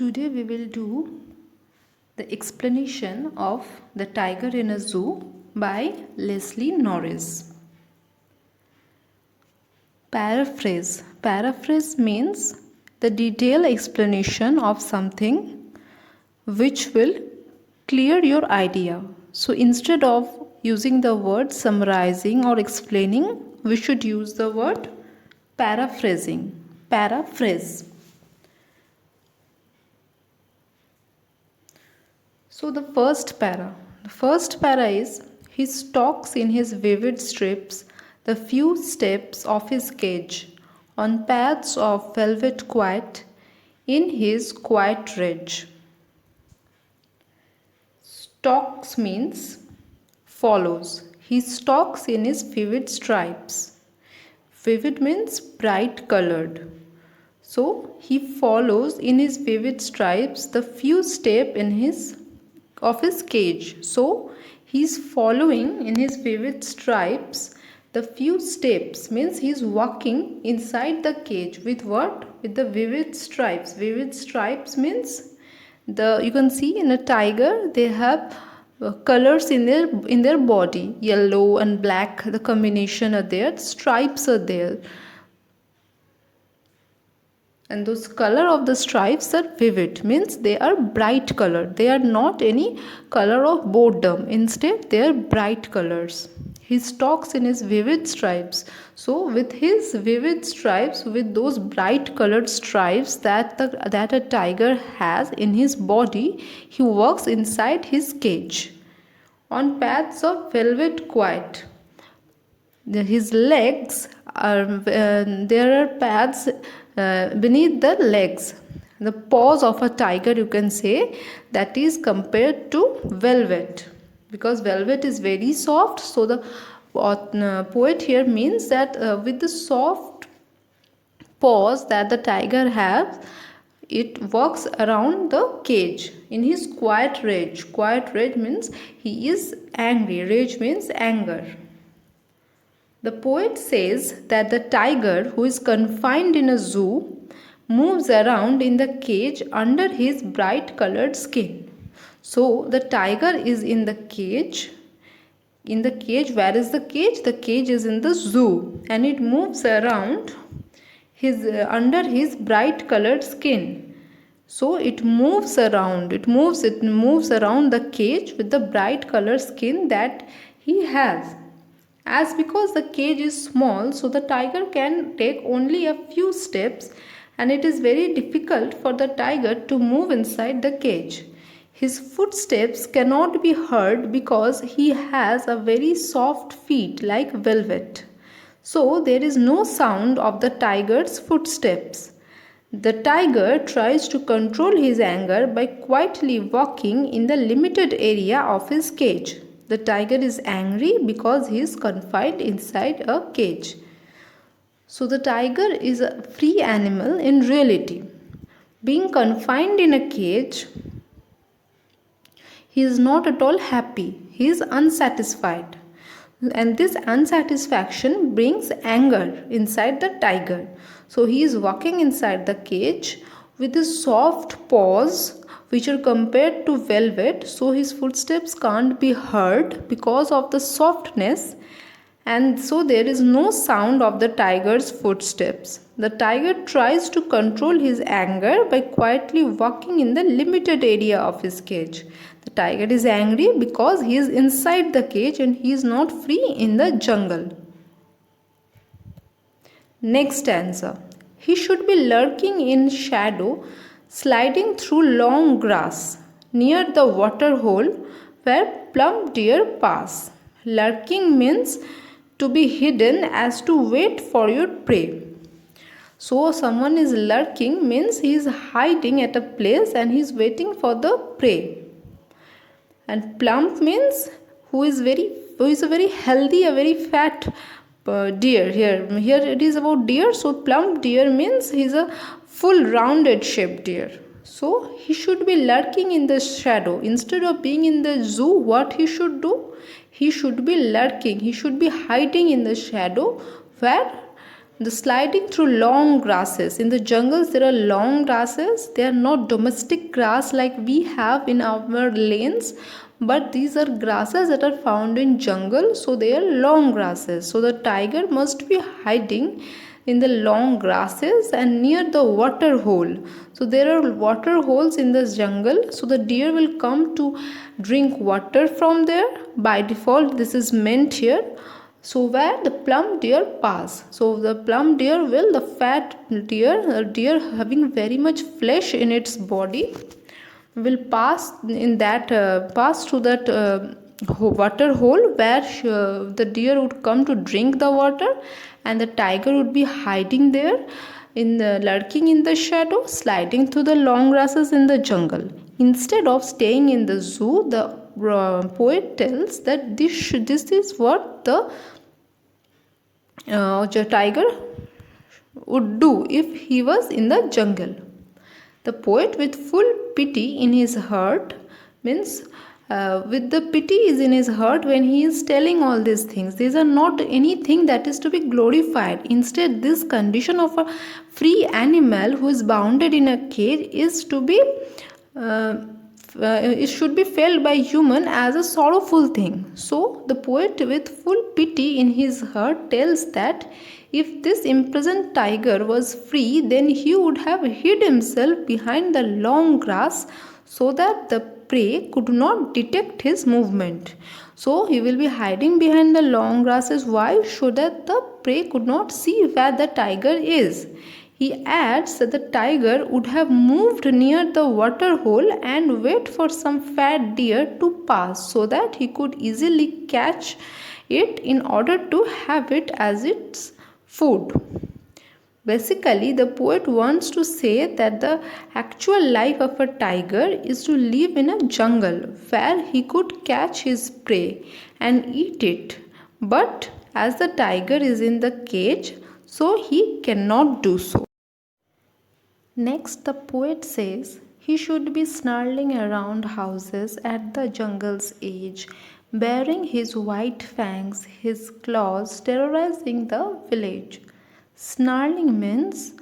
Today we will do the explanation of The Tiger in a Zoo by Leslie Norris. Paraphrase. Paraphrase means the detailed explanation of something which will clear your idea. So instead of using the word summarizing or explaining, we should use the word paraphrasing. Paraphrase. So the first para is, he stalks in his vivid strips the few steps of his cage on paths of velvet quiet in his quiet rage. Stalks means follows. He stalks in his vivid stripes. Vivid means bright colored. So he follows in his vivid stripes the few steps of his cage. So he is following in his vivid stripes the few steps, means he is walking inside the cage with what? With the vivid stripes. Vivid stripes means you can see in a tiger they have colors in their body, yellow and black, the combination are there, stripes are there. And those color of the stripes are vivid, means they are bright color. They are not any color of boredom. Instead, they are bright colors. He stalks in his vivid stripes. So, with his vivid stripes, with those bright colored stripes that a tiger has in his body, he walks inside his cage on paths of velvet quiet. His legs are there are paths beneath the legs, the paws of a tiger, you can say, that is compared to velvet, because velvet is very soft. So the poet here means that with the soft paws that the tiger has, it walks around the cage in his quiet rage. Quiet rage means he is angry. Rage means anger. The poet says that the tiger, who is confined in a zoo, moves around in the cage under his bright colored skin. So the tiger is in the cage. In the cage, where is the cage? The cage is in the zoo, and it moves around under his bright colored skin. So it moves around. It moves around the cage with the bright colored skin that he has. As because the cage is small, so the tiger can take only a few steps, and it is very difficult for the tiger to move inside the cage. His footsteps cannot be heard because he has a very soft feet like velvet. So there is no sound of the tiger's footsteps. The tiger tries to control his anger by quietly walking in the limited area of his cage. The tiger is angry because he is confined inside a cage. So the tiger is a free animal in reality. Being confined in a cage, he is not at all happy. He is unsatisfied. And this unsatisfaction brings anger inside the tiger. So he is walking inside the cage with his soft paws, which are compared to velvet, so his footsteps can't be heard because of the softness, and so there is no sound of the tiger's footsteps. The tiger tries to control his anger by quietly walking in the limited area of his cage. The tiger is angry because he is inside the cage and he is not free in the jungle. Next answer. He should be lurking in shadow, sliding through long grass near the water hole where plump deer pass. Lurking means to be hidden, as to wait for your prey. So someone is lurking means he is hiding at a place and he is waiting for the prey. And plump means who is a very healthy, a very fat deer. Here it is about deer. So plump deer means he is a full rounded shaped deer. So he should be lurking in the shadow. Instead of being in the zoo, what he should do? He should be lurking. He should be hiding in the shadow where The sliding through long grasses. In the jungles, there are long grasses. They are not domestic grass like we have in our lanes, but these are grasses that are found in jungle, so they are long grasses. So the tiger must be hiding in the long grasses and near the water hole. So there are water holes in this jungle, so the deer will come to drink water from there. By default, this is meant here. So where the plum deer pass. So the plum deer will, the fat deer, a deer having very much flesh in its body, will pass in that pass through that water hole where the deer would come to drink the water, and the tiger would be hiding there in the lurking in the shadow, sliding through the long grasses in the jungle. Instead of staying in the zoo, the poet tells that this is what the tiger would do if he was in the jungle. The poet, with full pity in his heart, means with the pity is in his heart when he is telling all these things. These are not anything that is to be glorified. Instead, this condition of a free animal who is bounded in a cage is to be it should be felt by human as a sorrowful thing. So the poet, with full pity in his heart, tells that if this imprisoned tiger was free, then he would have hid himself behind the long grass so that the prey could not detect his movement. So he will be hiding behind the long grasses. Why? So that the prey could not see where the tiger is. He adds that the tiger would have moved near the water hole and wait for some fat deer to pass so that he could easily catch it in order to have it as its food. Basically, the poet wants to say that the actual life of a tiger is to live in a jungle where he could catch his prey and eat it. But as the tiger is in the cage, so he cannot do so. Next, the poet says he should be snarling around houses at the jungle's edge, baring his white fangs, his claws, terrorizing the village. Snarling means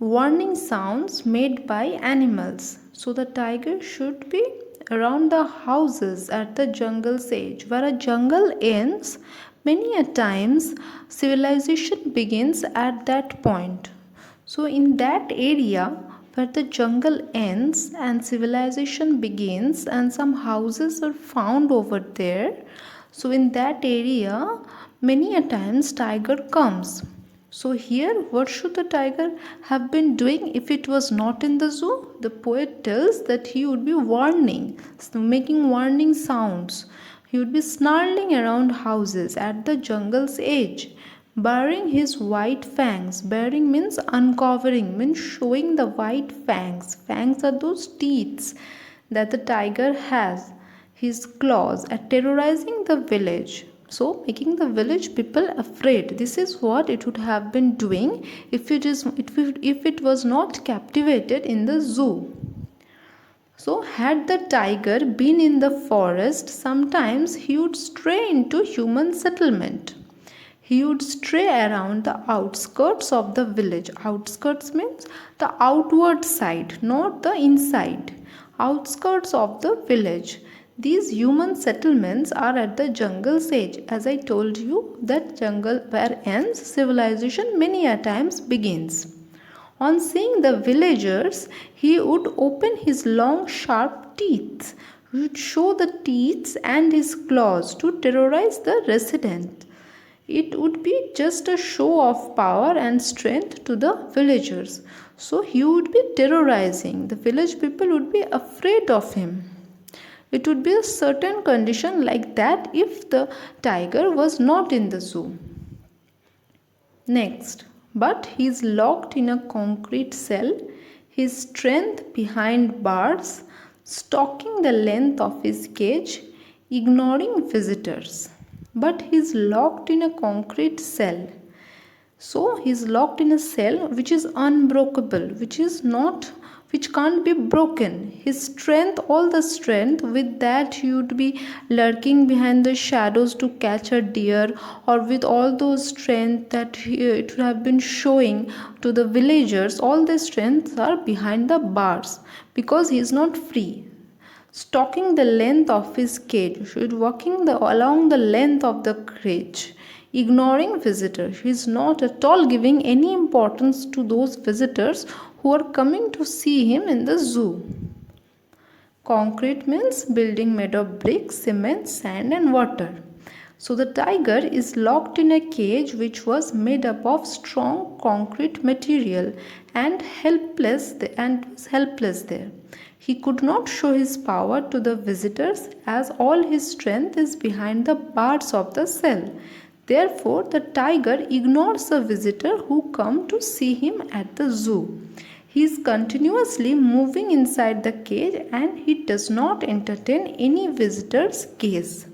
warning sounds made by animals. So the tiger should be around the houses at the jungle's edge. Where a jungle ends, many a times civilization begins at that point. So in that area where the jungle ends and civilization begins and some houses are found over there, so in that area many a times tiger comes. So here, what should the tiger have been doing if it was not in the zoo? The poet tells that he would be warning, making warning sounds. He would be snarling around houses at the jungle's edge, baring his white fangs. Baring means uncovering, means showing the white fangs. Fangs are those teeth that the tiger has. His claws are terrorizing the village. So making the village people afraid. This is what it would have been doing if it was not captivated in the zoo. So had the tiger been in the forest, sometimes he would stray into human settlement. He would stray around the outskirts of the village. Outskirts means the outward side, not the inside. Outskirts of the village. These human settlements are at the jungle's edge. As I told you, that jungle where ends, civilization many a times begins. On seeing the villagers, he would open his long sharp teeth. He would show the teeth and his claws to terrorize the resident. It would be just a show of power and strength to the villagers. So he would be terrorizing. The village people would be afraid of him. It would be a certain condition like that if the tiger was not in the zoo. Next, but he is locked in a concrete cell, his strength behind bars, stalking the length of his cage, ignoring visitors. But he is locked in a concrete cell. So he is locked in a cell which is unbreakable, which can't be broken. His strength, all the strength, with that he would be lurking behind the shadows to catch a deer, or with all those strength that it would have been showing to the villagers, all the strengths are behind the bars because he is not free. Stalking the length of his cage, walking along the length of the cage, ignoring visitors. He is not at all giving any importance to those visitors who are coming to see him in the zoo. Concrete means building made of bricks, cement, sand, and water. So the tiger is locked in a cage which was made up of strong concrete material and was helpless there. He could not show his power to the visitors as all his strength is behind the bars of the cell. Therefore, the tiger ignores the visitor who come to see him at the zoo. He is continuously moving inside the cage and he does not entertain any visitor's gaze.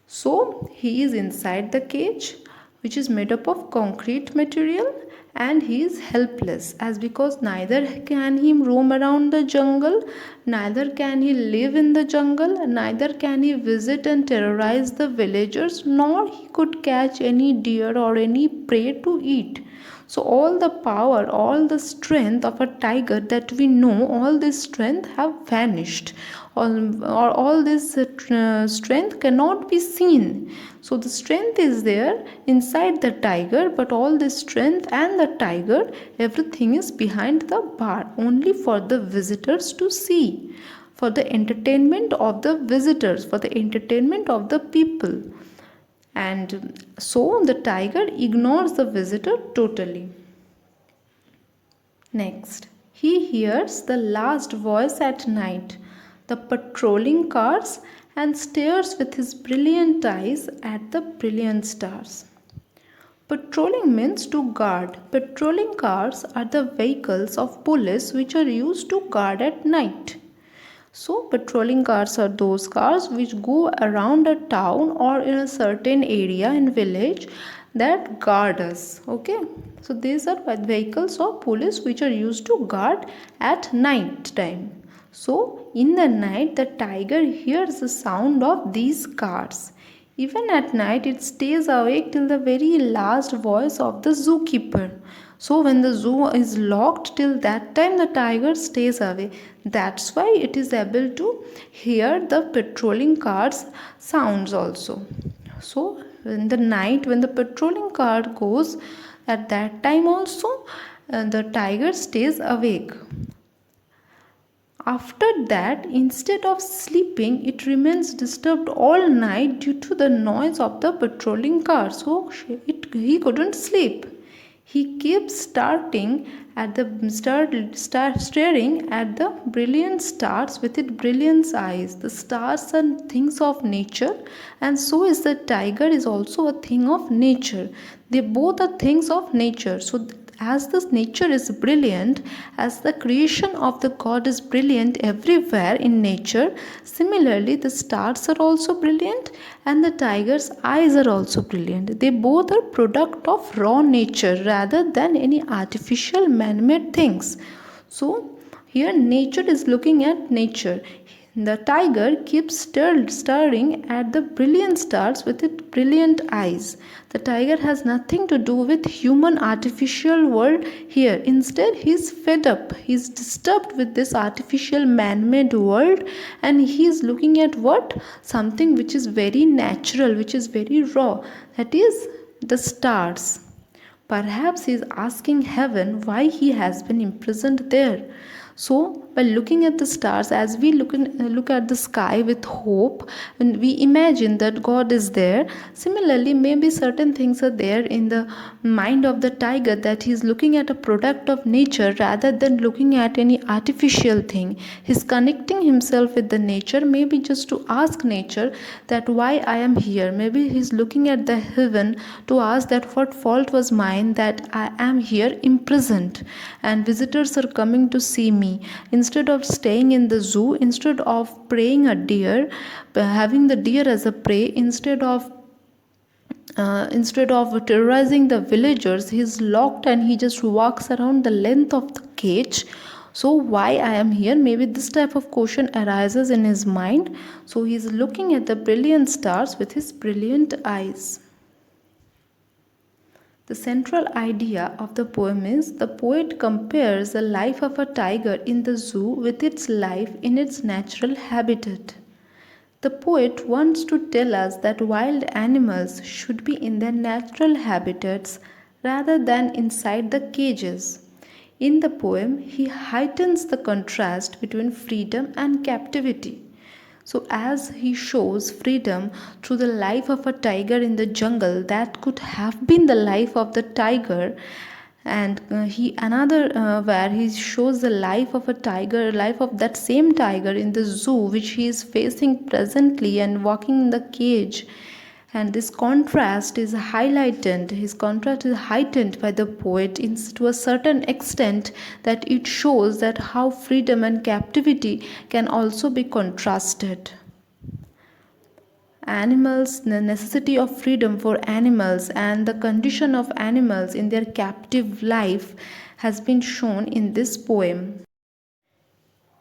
So he is inside the cage which is made up of concrete material and he is helpless, as because neither can he roam around the jungle, neither can he live in the jungle, neither can he visit and terrorize the villagers, nor he could catch any deer or any prey to eat. So all the power, all the strength of a tiger that we know, all this strength have vanished, or all this strength cannot be seen. So the strength is there inside the tiger, but all this strength and the tiger, everything is behind the bar, only for the visitors to see, for the entertainment of the visitors, for the entertainment of the people. And so the tiger ignores the visitor totally. Next, he hears the last voice at night, the patrolling cars, and stares with his brilliant eyes at the brilliant stars. Patrolling means to guard. Patrolling cars are the vehicles of police which are used to guard at night. So patrolling cars are those cars which go around a town or in a certain area in village that guard us. Okay, so these are vehicles of police which are used to guard at night time. So in the night the tiger hears the sound of these cars. Even at night it stays awake till the very last voice of the zookeeper. So when the zoo is locked, till that time the tiger stays away. That's why it is able to hear the patrolling cars sounds also. So in the night when the patrolling car goes, at that time also the tiger stays awake. After that, instead of sleeping, it remains disturbed all night due to the noise of the patrolling car. So he couldn't sleep. He keeps staring at the brilliant stars with its brilliant eyes. The stars are things of nature, and so is the tiger is also a thing of nature. They both are things of nature. So as this nature is brilliant, as the creation of the God is brilliant everywhere in nature, similarly the stars are also brilliant and the tiger's eyes are also brilliant. They both are product of raw nature rather than any artificial man-made things. So here nature is looking at nature. The tiger keeps staring at the brilliant stars with its brilliant eyes. The tiger has nothing to do with human artificial world here. Instead, he is fed up. He is disturbed with this artificial man-made world, and he is looking at what? Something which is very natural, which is very raw. That is the stars. Perhaps he is asking heaven why he has been imprisoned there. So, by looking at the stars, as we look at the sky with hope, and we imagine that God is there, similarly, maybe certain things are there in the mind of the tiger, that he is looking at a product of nature rather than looking at any artificial thing. He is connecting himself with the nature, maybe just to ask nature that why I am here. Maybe he is looking at the heaven to ask that what fault was mine that I am here imprisoned and visitors are coming to see me. Instead of staying in the zoo, instead of preying a deer, having the deer as a prey, instead of terrorizing the villagers, he is locked and he just walks around the length of the cage. So why I am here, maybe this type of question arises in his mind. So he is looking at the brilliant stars with his brilliant eyes. The central idea of the poem is the poet compares the life of a tiger in the zoo with its life in its natural habitat. The poet wants to tell us that wild animals should be in their natural habitats rather than inside the cages. In the poem, he heightens the contrast between freedom and captivity. So, as he shows freedom through the life of a tiger in the jungle, that could have been the life of the tiger, and he another where he shows the life of a tiger, life of that same tiger in the zoo, which he is facing presently and walking in the cage. And this contrast is highlighted, his contrast is heightened by the poet to a certain extent, that it shows that how freedom and captivity can also be contrasted. Animals, the necessity of freedom for animals and the condition of animals in their captive life has been shown in this poem.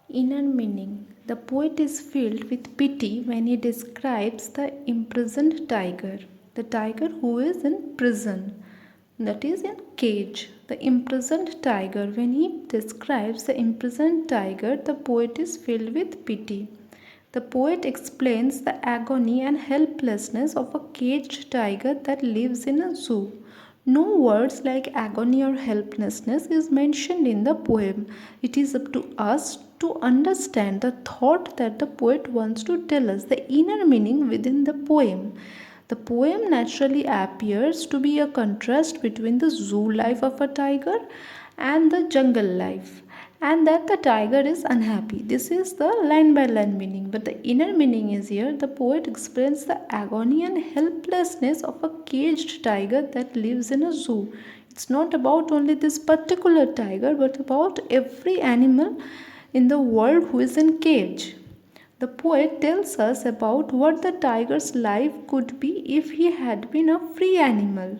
Inner meaning. The poet is filled with pity when he describes the imprisoned tiger, the tiger who is in prison, that is in cage. The imprisoned tiger, when he describes the imprisoned tiger, the poet is filled with pity. The poet explains the agony and helplessness of a caged tiger that lives in a zoo. No words like agony or helplessness is mentioned in the poem. It is up to us to understand the thought that the poet wants to tell us, the inner meaning within the poem. The poem naturally appears to be a contrast between the zoo life of a tiger and the jungle life, and that the tiger is unhappy. This is the line by line meaning, but the inner meaning is here. The poet explains the agony and helplessness of a caged tiger that lives in a zoo. It's not about only this particular tiger, but about every animal in the world who is in cage. The poet tells us about what the tiger's life could be if he had been a free animal.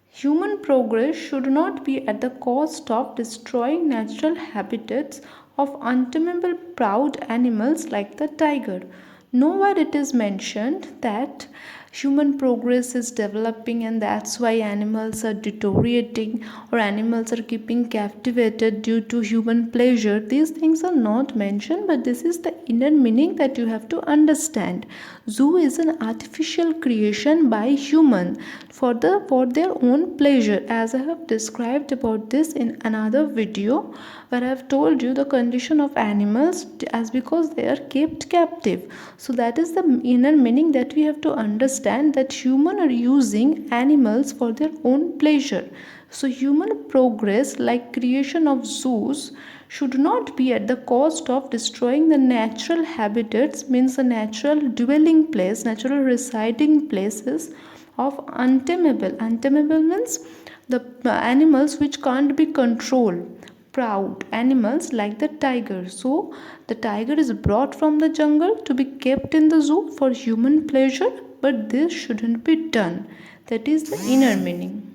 Human progress should not be at the cost of destroying natural habitats of untamable proud animals like the tiger. Nowhere it is mentioned that human progress is developing and that's why animals are deteriorating or animals are keeping captivated due to human pleasure. These things are not mentioned, but this is the inner meaning that you have to understand. Zoo is an artificial creation by human for their own pleasure, as I have described about this in another video where I have told you the condition of animals as because they are kept captive. So that is the inner meaning that we have to understand, that human are using animals for their own pleasure. So human progress like creation of zoos should not be at the cost of destroying the natural habitats, means a natural dwelling place, natural residing places of untamable. Untamable means the animals which can't be controlled, proud animals like the tiger. So the tiger is brought from the jungle to be kept in the zoo for human pleasure, but this shouldn't be done. That is the inner meaning.